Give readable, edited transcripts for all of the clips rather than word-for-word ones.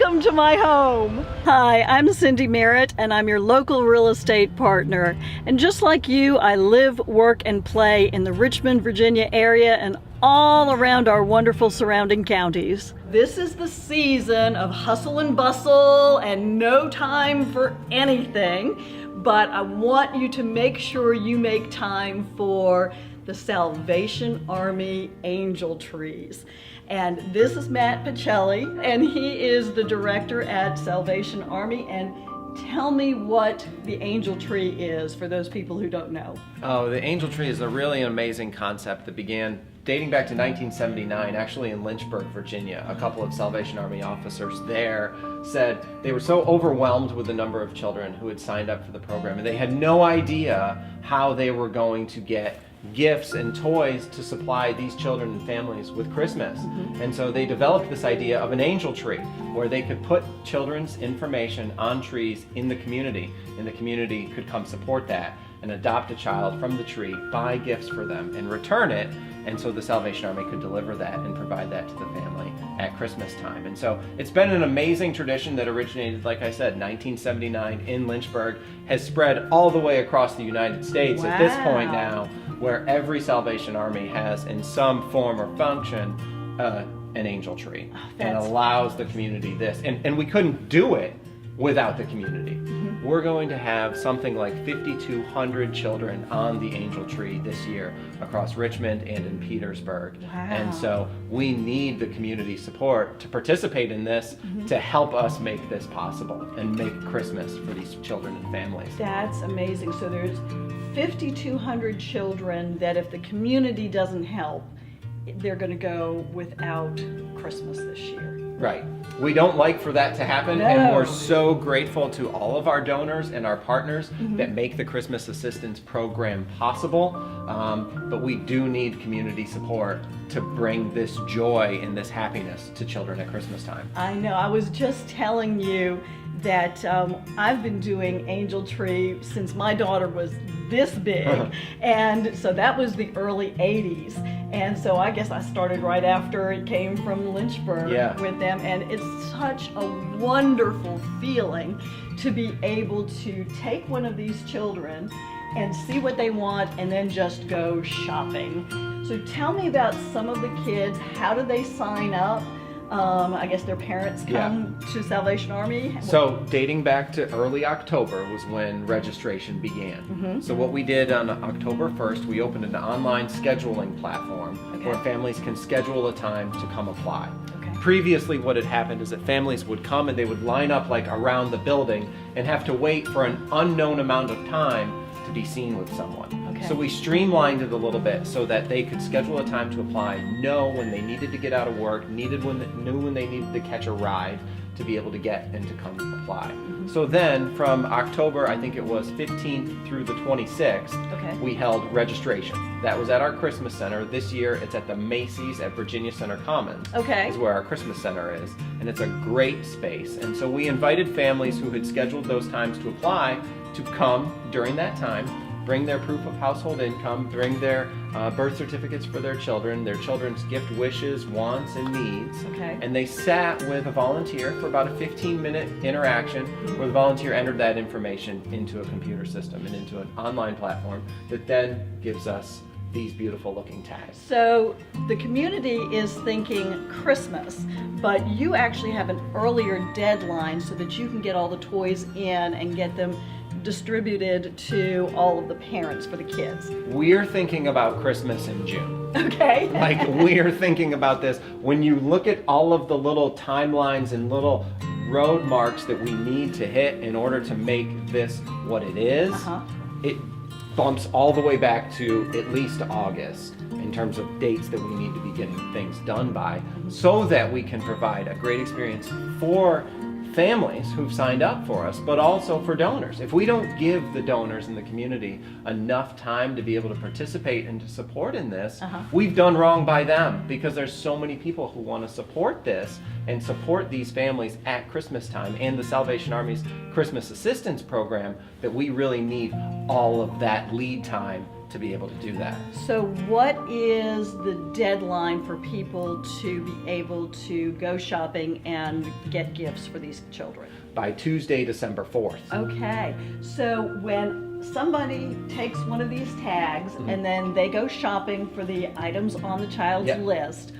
Welcome to my home. Hi, I'm Cindy Merritt, and I'm your local real estate partner. And just like you, I live, work, and play in the Richmond, Virginia area and all around our wonderful surrounding counties. This is the season of hustle and bustle and no time for anything, but I want you to make sure you make time for the Salvation Army angel trees. And this is Matt Pacelli, and he is the director at Salvation Army. And tell me what the angel tree is for those people who don't know. Oh, the angel tree is a really amazing concept that began dating back to 1979, actually in Lynchburg, Virginia. A couple of Salvation Army officers there said they were so overwhelmed with the number of children who had signed up for the program, and they had no idea how they were going to get gifts and toys to supply these children and families with Christmas. And so they developed this idea of an angel tree where they could put children's information on trees in the community, and the community could come support that and adopt a child from the tree, buy gifts for them, and return it. And so the Salvation Army could deliver that and provide that to the family at Christmas time. And so it's been an amazing tradition that originated, like I said, 1979 in Lynchburg, has spread all the way across the United States at this point now, where every Salvation Army has, in some form or function, an angel tree, and allows the community this. And we couldn't do it without the community. We're going to have something like 5,200 children on the angel tree this year across Richmond and in Petersburg. And so we need the community support to participate in this, to help us make this possible and make Christmas for these children and families. That's amazing. So there's 5,200 children that if the community doesn't help, they're going to go without Christmas this year. Right. We don't like for that to happen, and we're so grateful to all of our donors and our partners that make the Christmas Assistance Program possible, but we do need community support to bring this joy and this happiness to children at Christmas time. I know. I was just telling you that I've been doing angel tree since my daughter was this big, and so that was the early 80s. And so I guess I started right after it came from Lynchburg with them, and it's such a wonderful feeling to be able to take one of these children and see what they want and then just go shopping. So tell me about some of the kids. How do they sign up? I guess their parents come to Salvation Army. So dating back to early October was when registration began. So what we did on October 1st, we opened an online scheduling platform where families can schedule a time to come apply. Previously what had happened is that families would come and they would line up like around the building and have to wait for an unknown amount of time to be seen with someone. So we streamlined it a little bit so that they could schedule a time to apply, know when they needed to get out of work, knew when they needed to catch a ride to be able to get and to come apply. So then from October, I think it was 15th through the 26th, we held registration. That was at our Christmas Center. This year it's at the Macy's at Virginia Center Commons. Is where our Christmas Center is, and it's a great space. And so we invited families who had scheduled those times to apply to come during that time, bring their proof of household income, bring their birth certificates for their children's gift wishes, wants, and needs. And they sat with a volunteer for about a 15-minute interaction where the volunteer entered that information into a computer system and into an online platform that then gives us these beautiful looking tags. So the community is thinking Christmas, but you actually have an earlier deadline so that you can get all the toys in and get them distributed to all of the parents for the kids. We're thinking about Christmas in June. Like we're thinking about this. When you look at all of the little timelines and little road marks that we need to hit in order to make this what it is, it bumps all the way back to at least August in terms of dates that we need to be getting things done by, so that we can provide a great experience for families who've signed up for us, but also for donors. If we don't give the donors in the community enough time to be able to participate and to support in this, we've done wrong by them, because there's so many people who want to support this and support these families at Christmas time and the Salvation Army's Christmas Assistance Program, that we really need all of that lead time to be able to do that. So what is the deadline for people to be able to go shopping and get gifts for these children? By Tuesday, December 4th. Okay, so when somebody takes one of these tags and then they go shopping for the items on the child's Yep. list,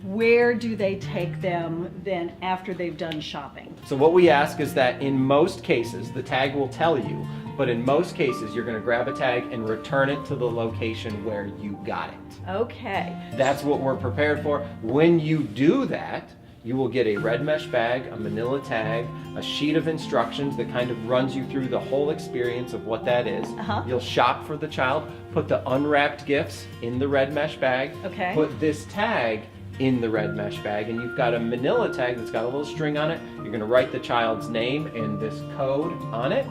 where do they take them then after they've done shopping? So what we ask is that in most cases, the tag will tell you, but in most cases, you're going to grab a tag and return it to the location where you got it. Okay, That's what we're prepared for. When you do that, you will get a red mesh bag, a manila tag, a sheet of instructions that kind of runs you through the whole experience of what that is. You'll shop for the child, put the unwrapped gifts in the red mesh bag, Okay. put this tag in the red mesh bag, and you've got a manila tag that's got a little string on it. You're going to write the child's name and this code on it,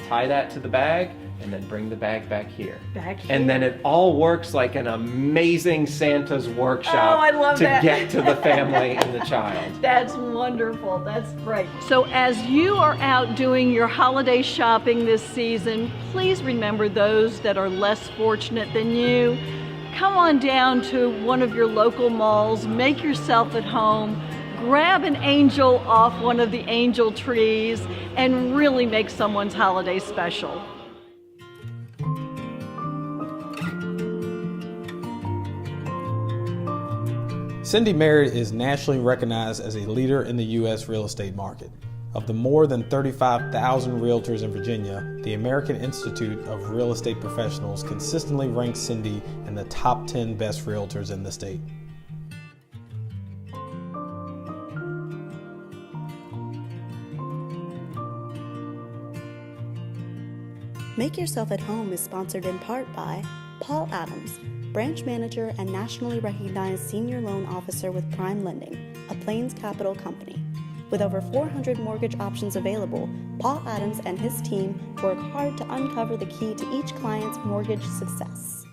tie that to the bag, and then bring the bag back here. Back here. And then it all works like an amazing Santa's workshop Oh, I love to that. get to the family and the child. That's wonderful. That's great. So as you are out doing your holiday shopping this season, please remember those that are less fortunate than you. Come on down to one of your local malls, make yourself at home, grab an angel off one of the angel trees, and really make someone's holiday special. Cindy Merritt is nationally recognized as a leader in the U.S. real estate market. Of the more than 35,000 realtors in Virginia, the American Institute of Real Estate Professionals consistently ranks Cindy in the top 10 best realtors in the state. Make Yourself at Home is sponsored in part by Paul Adams, branch manager and nationally recognized senior loan officer with Prime Lending, a Plains Capital company. With over 400 mortgage options available, Paul Adams and his team work hard to uncover the key to each client's mortgage success.